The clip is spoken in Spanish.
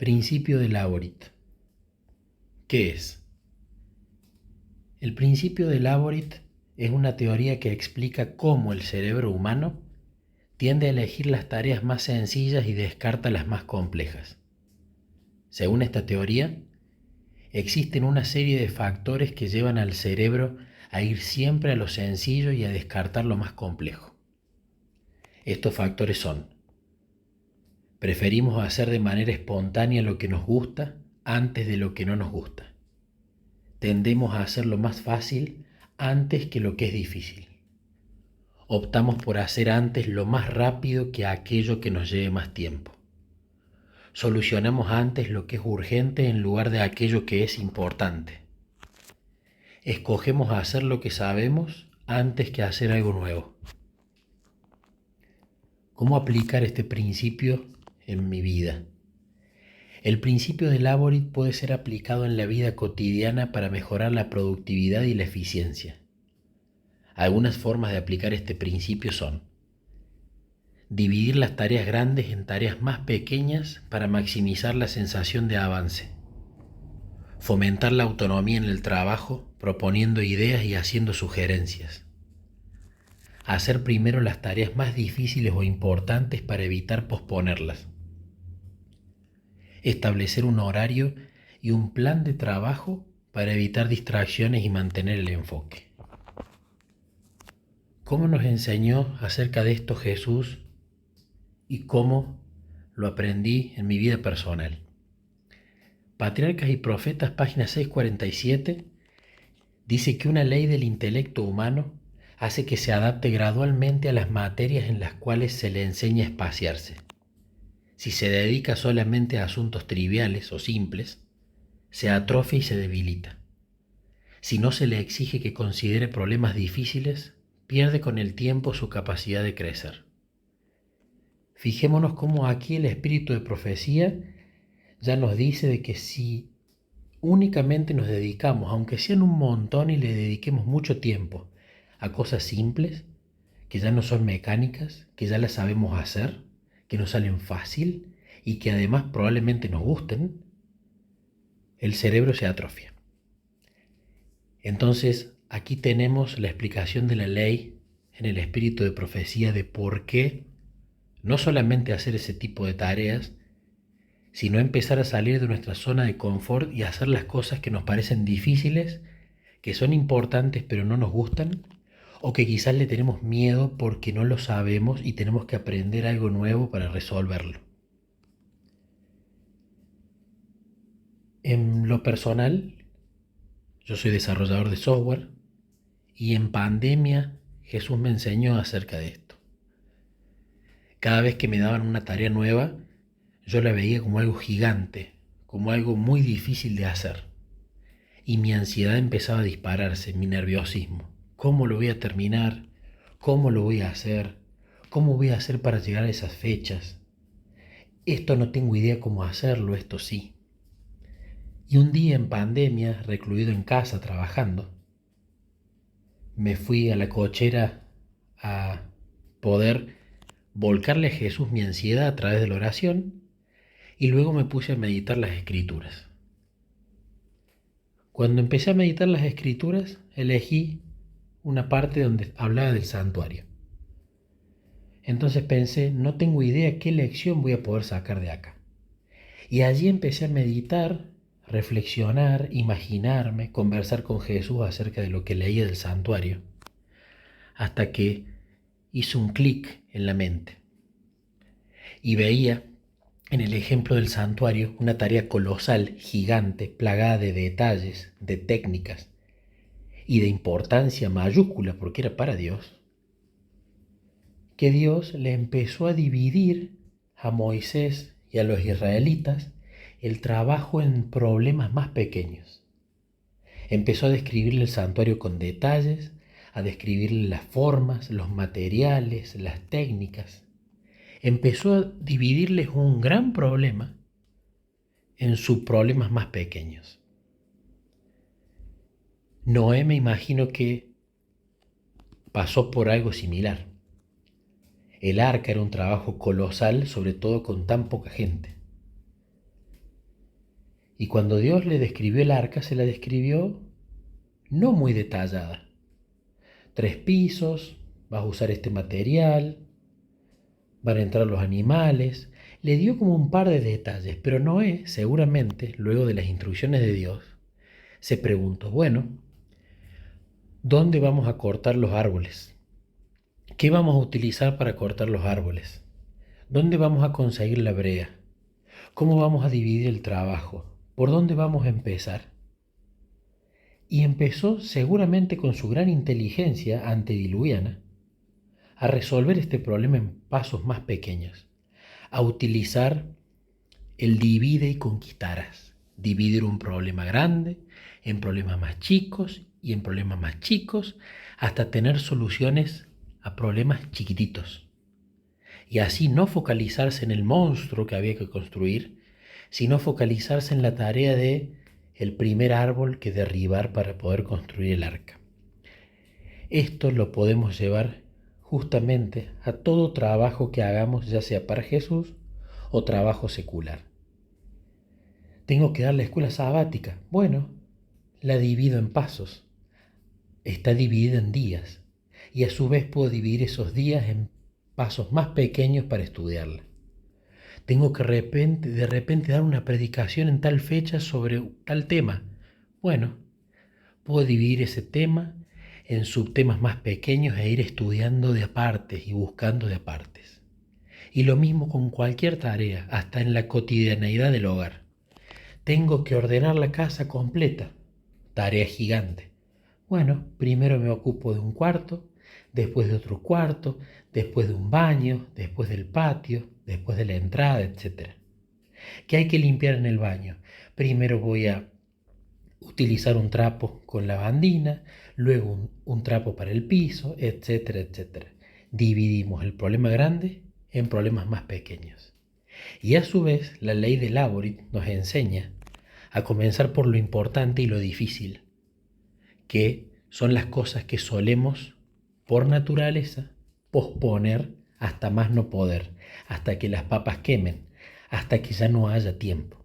Principio de Laborit. ¿Qué es? El principio de Laborit es una teoría que explica cómo el cerebro humano tiende a elegir las tareas más sencillas y descarta las más complejas. Según esta teoría, existen una serie de factores que llevan al cerebro a ir siempre a lo sencillo y a descartar lo más complejo. Estos factores son: preferimos hacer de manera espontánea lo que nos gusta antes de lo que no nos gusta. Tendemos a hacer lo más fácil antes que lo que es difícil. Optamos por hacer antes lo más rápido que aquello que nos lleve más tiempo. Solucionamos antes lo que es urgente en lugar de aquello que es importante. Escogemos hacer lo que sabemos antes que hacer algo nuevo. ¿Cómo aplicar este principio en mi vida? El principio de Laborit puede ser aplicado en la vida cotidiana para mejorar la productividad y la eficiencia. Algunas formas de aplicar este principio son: dividir las tareas grandes en tareas más pequeñas para maximizar la sensación de avance. Fomentar la autonomía en el trabajo, proponiendo ideas y haciendo sugerencias. Hacer primero las tareas más difíciles o importantes para evitar posponerlas. Establecer un horario y un plan de trabajo para evitar distracciones y mantener el enfoque. ¿Cómo nos enseñó acerca de esto Jesús y cómo lo aprendí en mi vida personal? Patriarcas y Profetas, página 647, dice que una ley del intelecto humano hace que se adapte gradualmente a las materias en las cuales se le enseña a espaciarse. Si se dedica solamente a asuntos triviales o simples, se atrofia y se debilita. Si no se le exige que considere problemas difíciles, pierde con el tiempo su capacidad de crecer. Fijémonos cómo aquí el espíritu de profecía ya nos dice de que si únicamente nos dedicamos, aunque sean un montón y le dediquemos mucho tiempo, a cosas simples, que ya no son mecánicas, que ya las sabemos hacer, que nos salen fácil y que además probablemente nos gusten, el cerebro se atrofia. Entonces, aquí tenemos la explicación de la ley en el espíritu de profecía de por qué no solamente hacer ese tipo de tareas, sino empezar a salir de nuestra zona de confort y hacer las cosas que nos parecen difíciles, que son importantes pero no nos gustan, o que quizás le tenemos miedo porque no lo sabemos y tenemos que aprender algo nuevo para resolverlo. En lo personal, yo soy desarrollador de software y en pandemia Jesús me enseñó acerca de esto. Cada vez que me daban una tarea nueva, yo la veía como algo gigante, como algo muy difícil de hacer. Y mi ansiedad empezaba a dispararse, mi nerviosismo. ¿Cómo lo voy a terminar? ¿Cómo lo voy a hacer? ¿Cómo voy a hacer para llegar a esas fechas? Esto no tengo idea cómo hacerlo, esto sí. Y un día en pandemia, recluido en casa trabajando, me fui a la cochera a poder volcarle a Jesús mi ansiedad a través de la oración y luego me puse a meditar las escrituras. Cuando empecé a meditar las escrituras, elegí una parte donde hablaba del santuario. Entonces pensé, no tengo idea qué lección voy a poder sacar de acá. Y allí empecé a meditar, reflexionar, imaginarme, conversar con Jesús acerca de lo que leía del santuario, hasta que hizo un clic en la mente. Y veía en el ejemplo del santuario una tarea colosal, gigante, plagada de detalles, de técnicas y de importancia mayúscula porque era para Dios, que Dios le empezó a dividir a Moisés y a los israelitas el trabajo en problemas más pequeños. Empezó a describirle el santuario con detalles, a describirle las formas, los materiales, las técnicas. Empezó a dividirles un gran problema en sus problemas más pequeños. Noé me imagino que pasó por algo similar. El arca era un trabajo colosal, sobre todo con tan poca gente. Y cuando Dios le describió el arca, se la describió no muy detallada. 3 pisos, vas a usar este material, van a entrar los animales. Le dio como un par de detalles, pero Noé, seguramente, luego de las instrucciones de Dios, se preguntó, bueno, ¿dónde vamos a cortar los árboles? ¿Qué vamos a utilizar para cortar los árboles? ¿Dónde vamos a conseguir la brea? ¿Cómo vamos a dividir el trabajo? ¿Por dónde vamos a empezar? Y empezó, seguramente con su gran inteligencia antediluviana, a resolver este problema en pasos más pequeños, a utilizar el divide y conquistarás, dividir un problema grande en problemas más chicos y en problemas más chicos, hasta tener soluciones a problemas chiquititos. Y así no focalizarse en el monstruo que había que construir, sino focalizarse en la tarea de el primer árbol que derribar para poder construir el arca. Esto lo podemos llevar justamente a todo trabajo que hagamos, ya sea para Jesús o trabajo secular. Tengo que dar la escuela sabática. Bueno, la divido en pasos. Está dividida en días. Y a su vez puedo dividir esos días en pasos más pequeños para estudiarla. Tengo que de repente dar una predicación en tal fecha sobre tal tema. Bueno, puedo dividir ese tema en subtemas más pequeños e ir estudiando de apartes y buscando de apartes. Y lo mismo con cualquier tarea, hasta en la cotidianeidad del hogar. Tengo que ordenar la casa completa. Tarea gigante. Bueno, primero me ocupo de un cuarto, después de otro cuarto, después de un baño, después del patio, después de la entrada, etc. ¿Qué hay que limpiar en el baño? Primero voy a utilizar un trapo con lavandina, luego un trapo para el piso, etcétera, etcétera. Dividimos el problema grande en problemas más pequeños. Y a su vez, la ley de Laborit nos enseña a comenzar por lo importante y lo difícil, que son las cosas que solemos, por naturaleza, posponer hasta más no poder, hasta que las papas quemen, hasta que ya no haya tiempo.